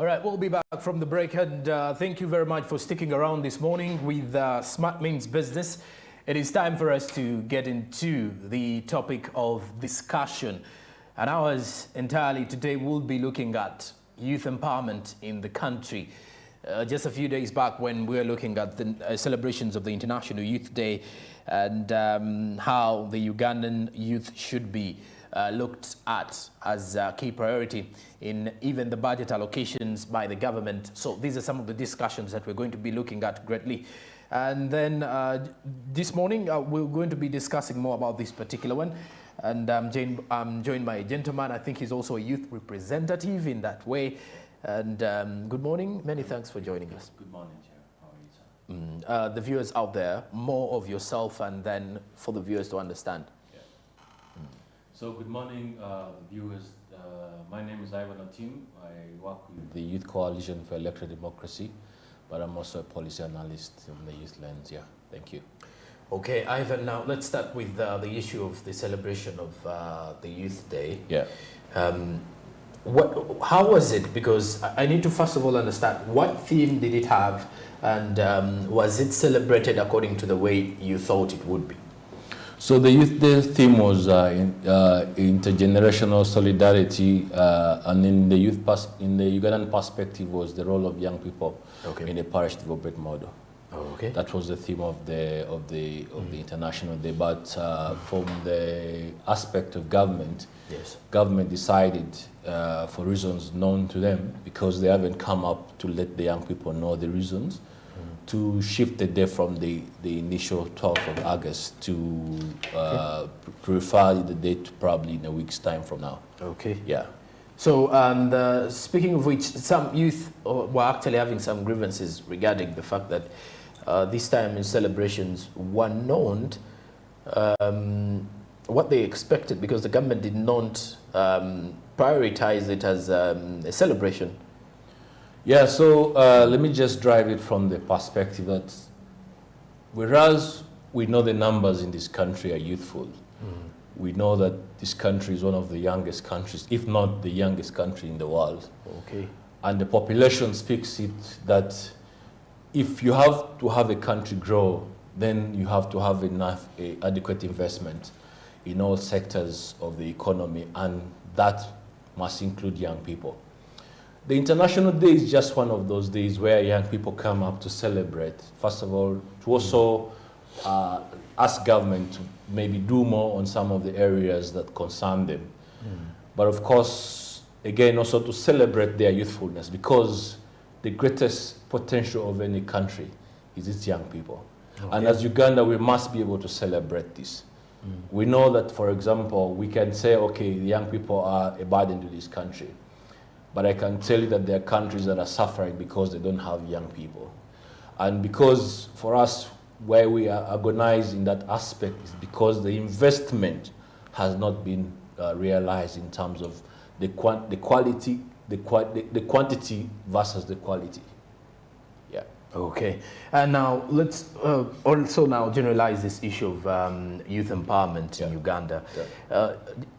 All right, we'll be back from the break, and thank you very much for sticking around this morning with Smart Means Business. It is time for us to get into the topic of discussion. And ours entirely today will be looking at youth empowerment in the country. Just a few days back when we were looking at the celebrations of the International Youth Day and how the Ugandan youth should be looked at as a key priority in even the budget allocations by the government. So these are some of the discussions that we're going to be looking at greatly. And then this morning, we're going to be discussing more about this particular one. And I'm joined by a gentleman. I think he's also a youth representative in that way. And good morning. Many thanks for joining us. Good morning, Chair. How are you, sir? The viewers out there, more of yourself and then for the viewers to understand. So good morning, viewers. My name is Ivan Otim. I work with the Youth Coalition for Electoral Democracy, but I'm also a policy analyst in the youth lens. Yeah, thank you. Okay, Ivan, now let's start with the issue of the celebration of the Youth Day. Yeah. How was it? Because I need to first of all understand what theme did it have, and was it celebrated according to the way you thought it would be? So the Youth Day theme was intergenerational solidarity, and in the in the Ugandan perspective was the role of young people in the parish development model. Oh, okay. That was the theme of the International Day. But from the aspect of government, yes, government decided, for reasons known to them, because they haven't come up to let the young people know the reasons, to shift the day from the initial 12th of August to refer the date probably in a week's time from now. Okay. Yeah. So, and speaking of which, some youth were actually having some grievances regarding the fact that this time in celebrations were known what they expected, because the government did not prioritize it as a celebration. Yeah, so let me just drive it from the perspective that whereas we know the numbers in this country are youthful, we know that this country is one of the youngest countries, if not the youngest country in the world. Okay. And the population speaks it that if you have to have a country grow, then you have to have enough adequate investment in all sectors of the economy, and that must include young people. The International Day is just one of those days where young people come up to celebrate. First of all, to also ask government to maybe do more on some of the areas that concern them. But of course, again, also to celebrate their youthfulness, because the greatest potential of any country is its young people. Okay. And as Uganda, we must be able to celebrate this. We know that, for example, we can say, okay, the young people are a burden to this country. But I can tell you that there are countries that are suffering because they don't have young people. And because for us, where we are organized in that aspect is because the investment has not been realized in terms of the quantity versus the quality. Yeah. Okay. And now let's also now generalize this issue of youth empowerment in Uganda. Yeah.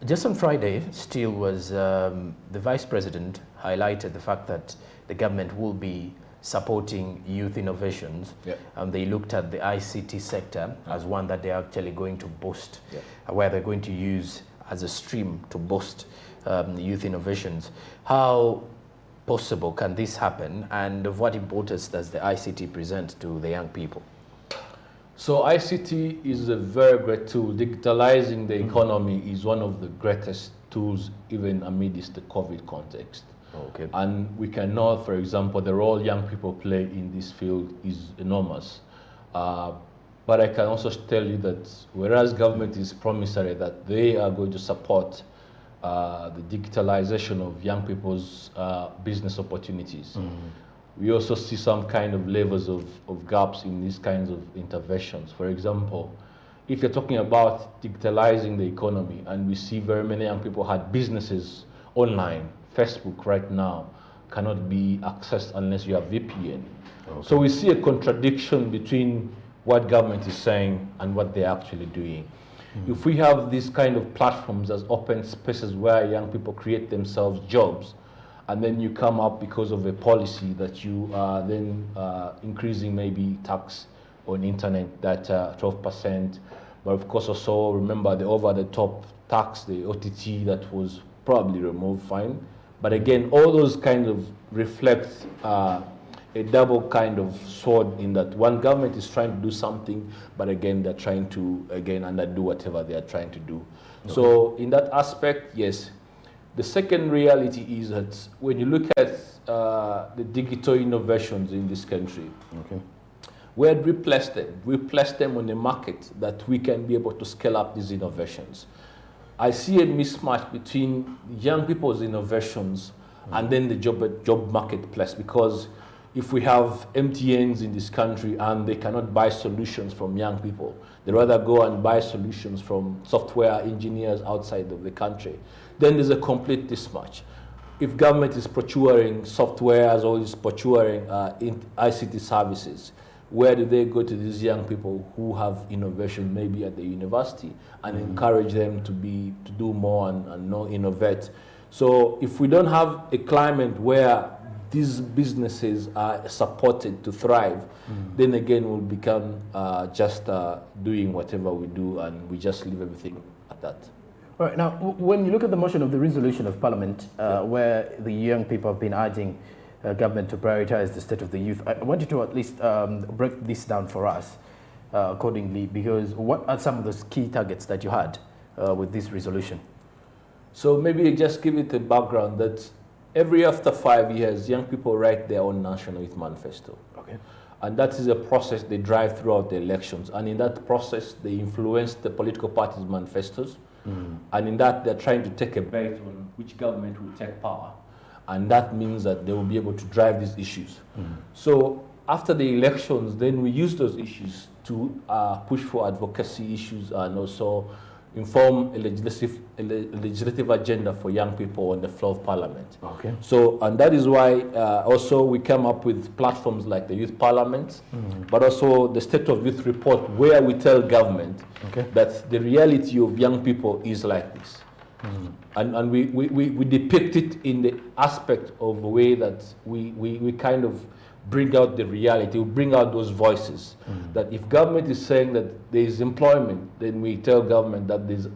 Just on Friday, still was the Vice President highlighted the fact that the government will be supporting youth innovations. Yeah. And they looked at the ICT sector as one that they're actually going to boost, where they're going to use as a stream to boost youth innovations. How possible can this happen, and of what importance does the ICT present to the young people? So ICT is a very great tool. Digitalizing the economy is one of the greatest tools, even amidst the COVID context. Okay. And we can know, for example, the role young people play in this field is enormous. But I can also tell you that whereas government is promissory that they are going to support the digitalization of young people's business opportunities, we also see some kind of levels of gaps in these kinds of interventions. For example, if you're talking about digitalizing the economy, and we see very many young people had businesses online, Facebook right now cannot be accessed unless you have VPN. Okay. So we see a contradiction between what government is saying and what they're actually doing. If we have these kind of platforms as open spaces where young people create themselves jobs, and then you come up because of a policy that you are then increasing maybe tax on internet that 12%, but of course also remember the over-the-top tax, the OTT that was probably removed, fine. But again, all those kind of reflect a double kind of sword in that one government is trying to do something, but again, they're trying to, again, underdo whatever they are trying to do. Okay. So in that aspect, yes. The second reality is that when you look at the digital innovations in this country, okay, where we place them? We place them on a market that we can be able to scale up these innovations. I see a mismatch between young people's innovations and then the job marketplace, because if we have MTNs in this country and they cannot buy solutions from young people, they rather go and buy solutions from software engineers outside of the country, then there's a complete mismatch. If government is procuring software as well as procuring ICT services, where do they go to these young people who have innovation maybe at the university and encourage them to do more and not innovate? So if we don't have a climate where these businesses are supported to thrive, then again we'll become just doing whatever we do and we just leave everything at that. All right, now when you look at the motion of the resolution of Parliament, where the young people have been urging government to prioritize the state of the youth, I want you to at least break this down for us accordingly, because what are some of those key targets that you had with this resolution? So maybe just give it a background that every after 5 years, young people write their own National Youth Manifesto. Okay. And that is a process they drive throughout the elections. And in that process, they influence the political parties' manifestos. And in that, they're trying to take a bet on which government will take power. And that means that they will be able to drive these issues. So after the elections, then we use those issues to push for advocacy issues and also inform a legislative agenda for young people on the floor of Parliament. Okay. So, and that is why also we come up with platforms like the Youth Parliament, but also the State of Youth Report, where we tell government that the reality of young people is like this. And we depict it in the aspect of the way that we kind of bring out the reality, we bring out those voices. That if government is saying that there is employment, then we tell government that there is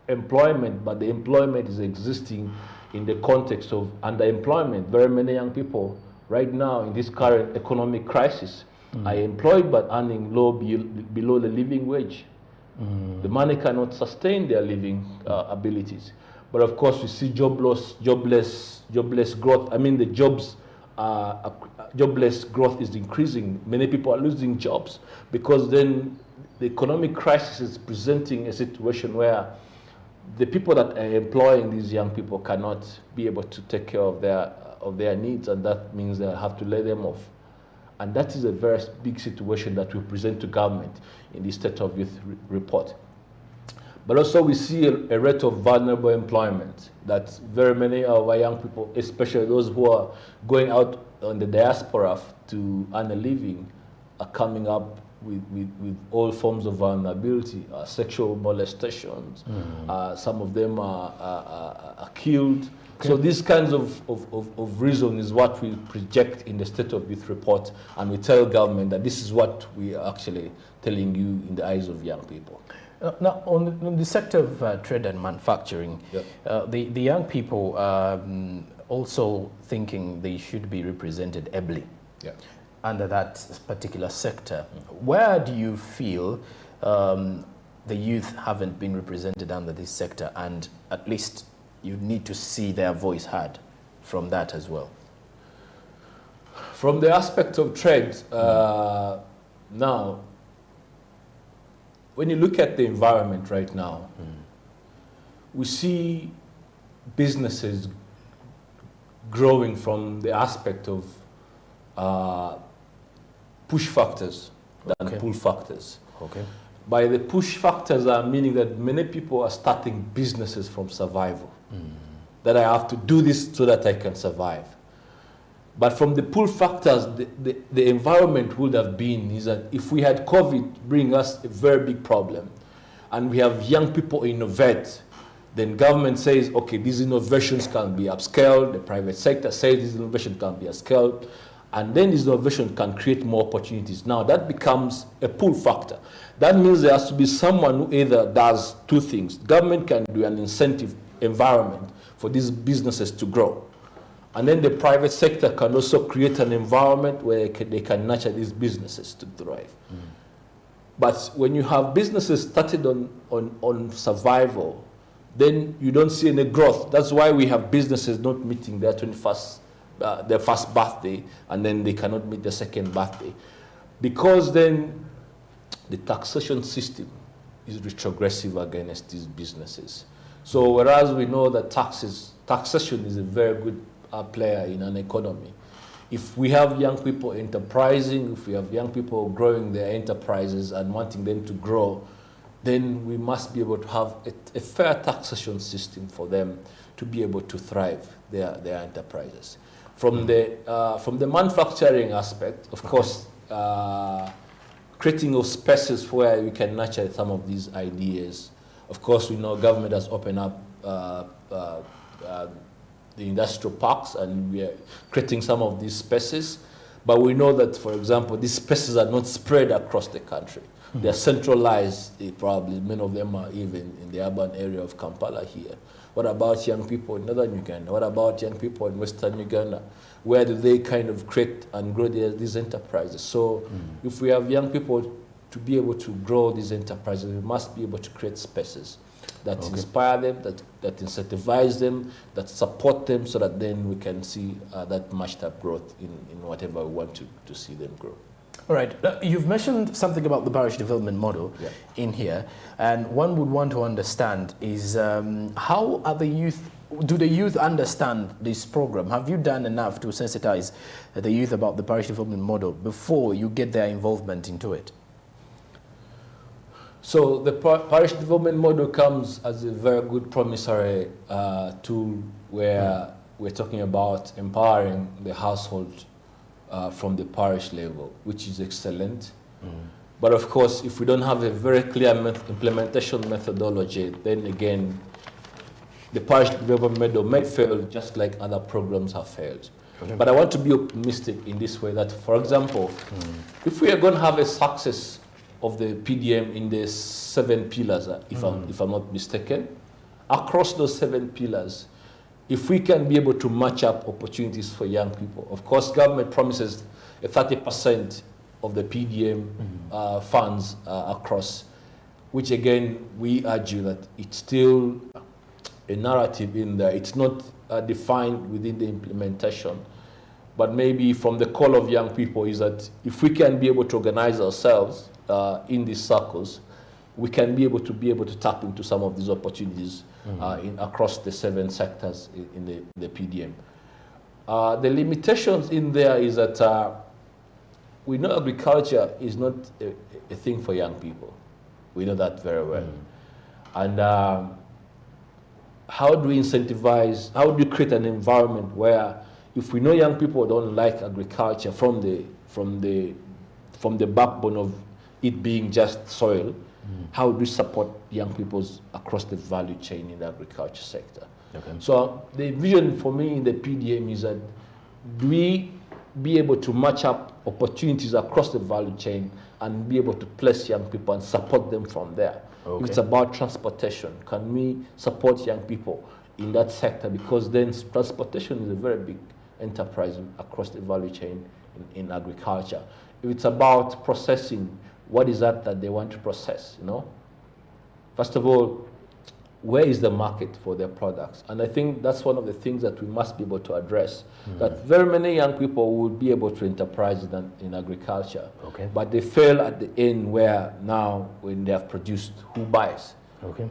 employment, but the employment is existing in the context of underemployment. Very many young people right now in this current economic crisis are employed but earning low below the living wage. The money cannot sustain their living abilities. But of course we see job loss, jobless growth. I mean the jobless growth is increasing. Many people are losing jobs because then the economic crisis is presenting a situation where the people that are employing these young people cannot be able to take care of their needs, and that means they have to lay them off. And that is a very big situation that we present to government in the State of Youth report. But also we see a rate of vulnerable employment, that very many of our young people, especially those who are going out on the diaspora to earn a living, are coming up with all forms of vulnerability, sexual molestations. Some of them are killed. Okay. So these kinds of reason is what we project in the State of Youth report, and we tell government that this is what we are actually telling you in the eyes of young people. Now, on the sector of trade and manufacturing, the young people also thinking they should be represented ably under that particular sector. Where do you feel the youth haven't been represented under this sector, and at least you need to see their voice heard from that as well? From the aspect of trade, now, when you look at the environment right now, we see businesses growing from the aspect of push factors than pull factors. Okay. By the push factors, I meaning that many people are starting businesses from survival. That I have to do this so that I can survive. But from the pull factors, the environment would have been is that if we had COVID bring us a very big problem, and we have young people innovate, Then government says, okay, these innovations can be upscaled. The private sector says these innovations can be upscaled. And then this innovation can create more opportunities. Now that becomes a pull factor. That means there has to be someone who either does two things. Government can do an incentive environment for these businesses to grow. And then the private sector can also create an environment where they can nurture these businesses to thrive. But when you have businesses started on survival, then you don't see any growth. That's why we have businesses not meeting their 21st, their first birthday, and then they cannot meet their second birthday. Because then the taxation system is retrogressive against these businesses. So whereas we know that taxation is a very good player in an economy, if we have young people enterprising, if we have young people growing their enterprises and wanting them to grow, then we must be able to have a fair taxation system for them to be able to thrive their enterprises. From the manufacturing aspect, of course, creating of spaces where we can nurture some of these ideas. Of course, we know government has opened up the industrial parks, and we are creating some of these spaces. But we know that, for example, these spaces are not spread across the country. They are centralized, probably. Many of them are even in the urban area of Kampala here. What about young people in northern Uganda? What about young people in western Uganda? Where do they kind of create and grow these enterprises? So if we have young people to be able to grow these enterprises, we must be able to create spaces that inspire them, that incentivize them, that support them, so that then we can see that matched up growth in whatever we want to see them grow. All right. You've mentioned something about the parish development model in here, and one would want to understand is how are do the youth understand this program? Have you done enough to sensitize the youth about the parish development model before you get their involvement into it? So the parish development model comes as a very good promissory tool where we're talking about empowering the household from the parish level, which is excellent. But of course, if we don't have a very clear implementation methodology, then again, the parish development model may fail just like other programs have failed. But I want to be optimistic in this way that, for example, if we are going to have a success of the PDM in the 7 pillars, if I'm not mistaken, across those 7 pillars, if we can be able to match up opportunities for young people. Of course, government promises a 30% of the PDM funds across, which again, we argue that it's still a narrative in there. It's not defined within the implementation. But maybe from the call of young people is that if we can be able to organize ourselves in these circles, we can be able to tap into some of these opportunities across the 7 sectors in the PDM. The limitations in there is that we know agriculture is not a thing for young people. We know that very well. And how do we incentivize, how do you create an environment where if we know young people don't like agriculture from the backbone of it being just soil, how do we support young people across the value chain in the agriculture sector? So the vision for me in the PDM is that do we be able to match up opportunities across the value chain and be able to place young people and support them from there? If it's about transportation, can we support young people in that sector? Because then transportation is a very big enterprise across the value chain in agriculture. If it's about processing, what is that they want to process, First of all, where is the market for their products? And I think that's one of the things that we must be able to address, that very many young people will be able to enterprise in agriculture, but they fail at the end where now when they have produced, who buys?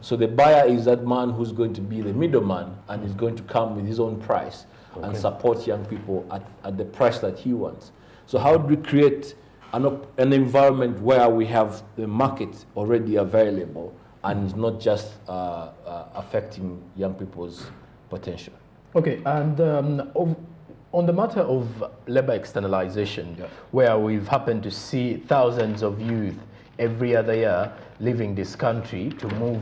So the buyer is that man who's going to be the middleman and is going to come with his own price and support young people at the price that he wants. So how do we create an environment where we have the market already available and it's not just affecting young people's potential? Okay, and on the matter of labor externalization, where we've happened to see thousands of youth every other year leaving this country to move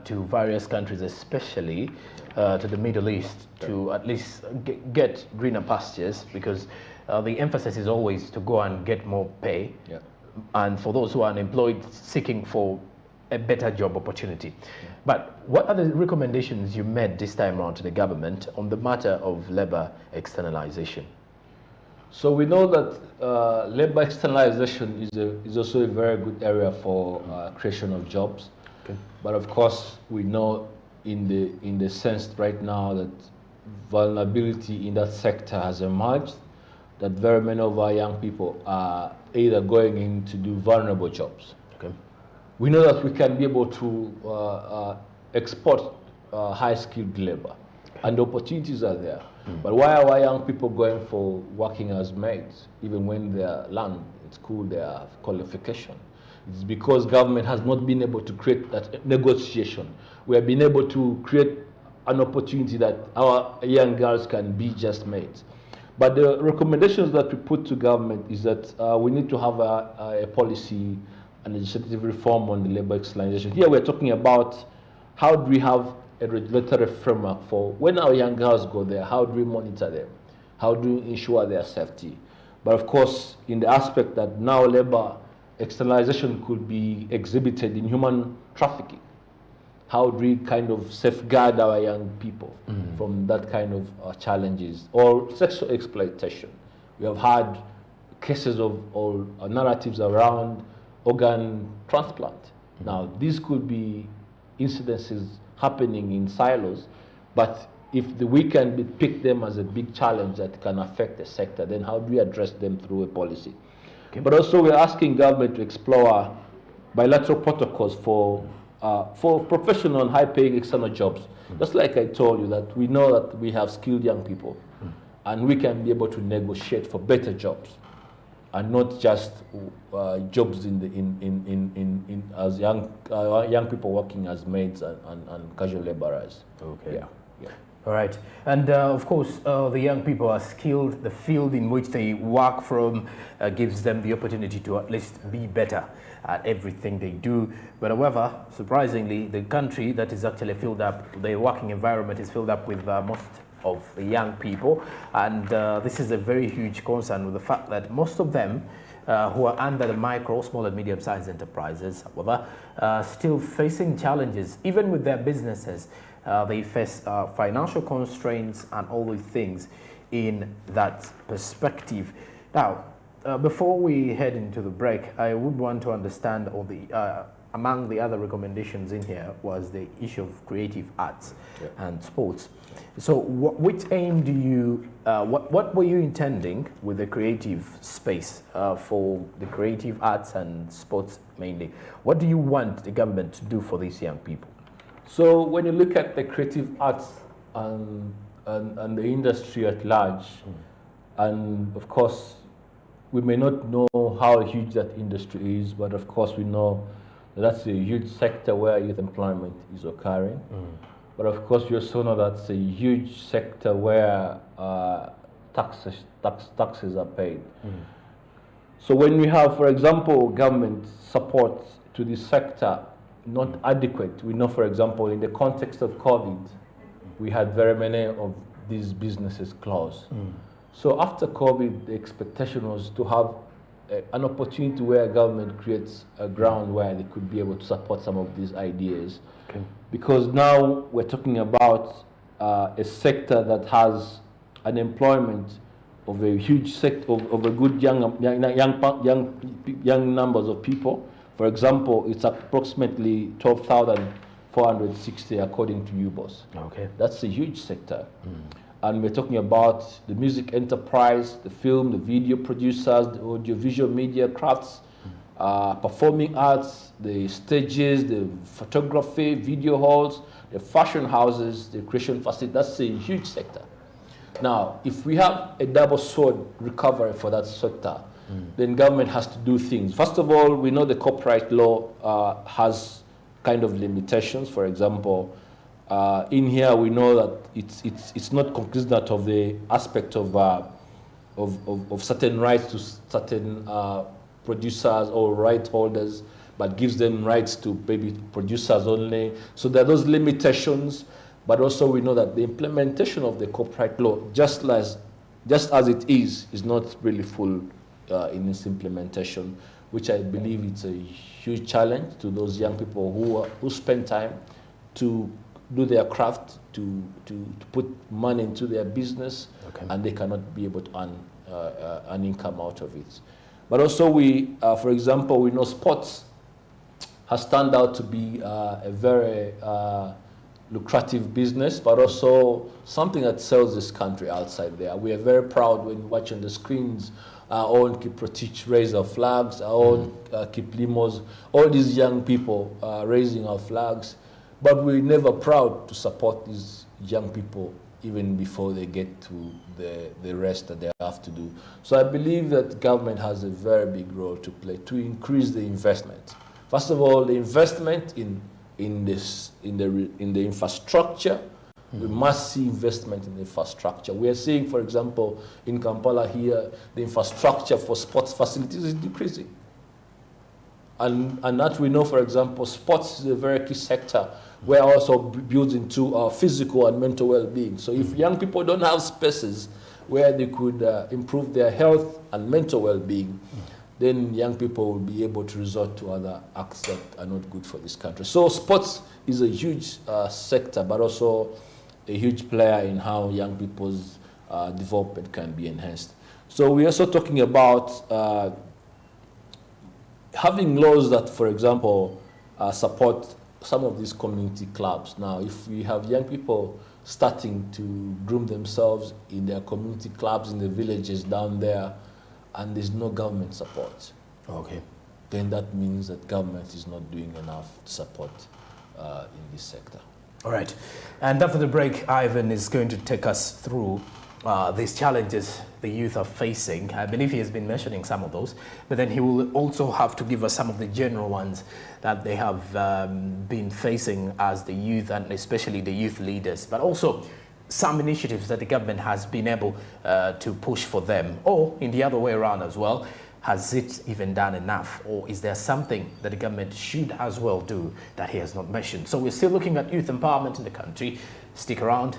to various countries, especially to the Middle East, to at least get greener pastures, because the emphasis is always to go and get more pay. Yeah. And for those who are unemployed, seeking for a better job opportunity. But what are the recommendations you made this time around to the government on the matter of labor externalization? So we know that labor externalization is also a very good area for creation of jobs. Okay. But of course, we know in the sense right now that vulnerability in that sector has emerged, that very many of our young people are either going in to do vulnerable jobs. Okay. We know that we can be able to export high-skilled labor, and the opportunities are there. But why are our young people going for working as maids, even when they learn at school they have qualification? It's because government has not been able to create that negotiation. We have been able to create an opportunity that our young girls can be just maids. But the recommendations that we put to government is that we need to have a policy and legislative reform on the labor externalization. Here we're talking about how do we have a regulatory framework for when our young girls go there, how do we monitor them? How do we ensure their safety? But of course, in the aspect that now labor externalization could be exhibited in human trafficking, how do we kind of safeguard our young people from that kind of challenges? Or sexual exploitation. We have had cases of or narratives around organ transplant. Now, these could be incidences happening in silos, but if we can pick them as a big challenge that can affect the sector, then how do we address them through a policy? Okay. But also we're asking government to explore bilateral protocols for professional and high-paying external jobs. Just like I told you, that we know that we have skilled young people, and we can be able to negotiate for better jobs, and not just jobs as young people working as maids and casual laborers. Okay. Yeah. Yeah. All right. And of course, the young people are skilled. The field in which they work from gives them the opportunity to at least be better at everything they do. But however, surprisingly, the country that is actually filled up, the working environment is filled up with most of the young people. And this is a very huge concern with the fact that most of them who are under the micro, small and medium-sized enterprises, however, still facing challenges. Even with their businesses, they face financial constraints and all these things in that perspective. Now, before we head into the break, I would want to understand all the among the other recommendations in here was the issue of creative arts and sports. So which aim do you, what were you intending with the creative space for the creative arts and sports mainly? What do you want the government to do for these young people? So when you look at the creative arts and the industry at large, and of course, we may not know how huge that industry is, but of course we know that's a huge sector where youth employment is occurring. But of course, you also know that's a huge sector where taxes are paid. So when we have, for example, government support to this sector not adequate, we know, for example, in the context of COVID, we had very many of these businesses close. So after COVID, the expectation was to have an opportunity where government creates a ground where they could be able to support some of these ideas. Okay. Because now we're talking about a sector that has an employment of a huge sector of a good young numbers of people. For example, it's approximately 12,460 according to UBOS. Okay. That's a huge sector. And we're talking about the music enterprise, the film, the video producers, the audiovisual media crafts, performing arts, the stages, the photography, video halls, the fashion houses, the creation facility. That's a huge sector. Now, if we have a double sword recovery for that sector, then government has to do things. First of all, we know the copyright law has kind of limitations. For example, in here we know that it's not cognizant of the aspect of certain rights to certain producers or right holders, but gives them rights to maybe producers only. So there are those limitations, but also we know that the implementation of the copyright law, just as it is not really full in its implementation, which I believe it's a huge challenge to those young people who spend time to do their craft, to put money into their business, and they cannot be able to earn an income out of it. But also we, for example, we know sports has turned out to be a very lucrative business, but also something that sells this country outside there. We are very proud when watching the screens, our own Kiprotich raise our flags, our own Kiplimos, all these young people raising our flags, but we're never proud to support these young people even before they get to the rest that they have to do. So I believe that government has a very big role to play to increase the investment. First of all, the investment in the infrastructure. We must see investment in the infrastructure. We are seeing, for example, in Kampala here, the infrastructure for sports facilities is decreasing. And that we know, for example, sports is a very key sector where also builds into physical and mental well-being. So if young people don't have spaces where they could improve their health and mental well-being, then young people will be able to resort to other acts that are not good for this country. So sports is a huge sector, but also a huge player in how young people's development can be enhanced. So we're also talking about having laws that, for example, support some of these community clubs. Now, if we have young people starting to groom themselves in their community clubs in the villages down there, and there's no government support, then that means that government is not doing enough to support in this sector. All right. And after the break, Ivan is going to take us through these challenges the youth are facing. I believe he has been mentioning some of those, but then he will also have to give us some of the general ones that they have been facing as the youth, and especially the youth leaders, but also some initiatives that the government has been able to push for them, or in the other way around as well. Has it even done enough, or is there something that the government should as well do that he has not mentioned? So we're still looking at youth empowerment in the country. Stick around.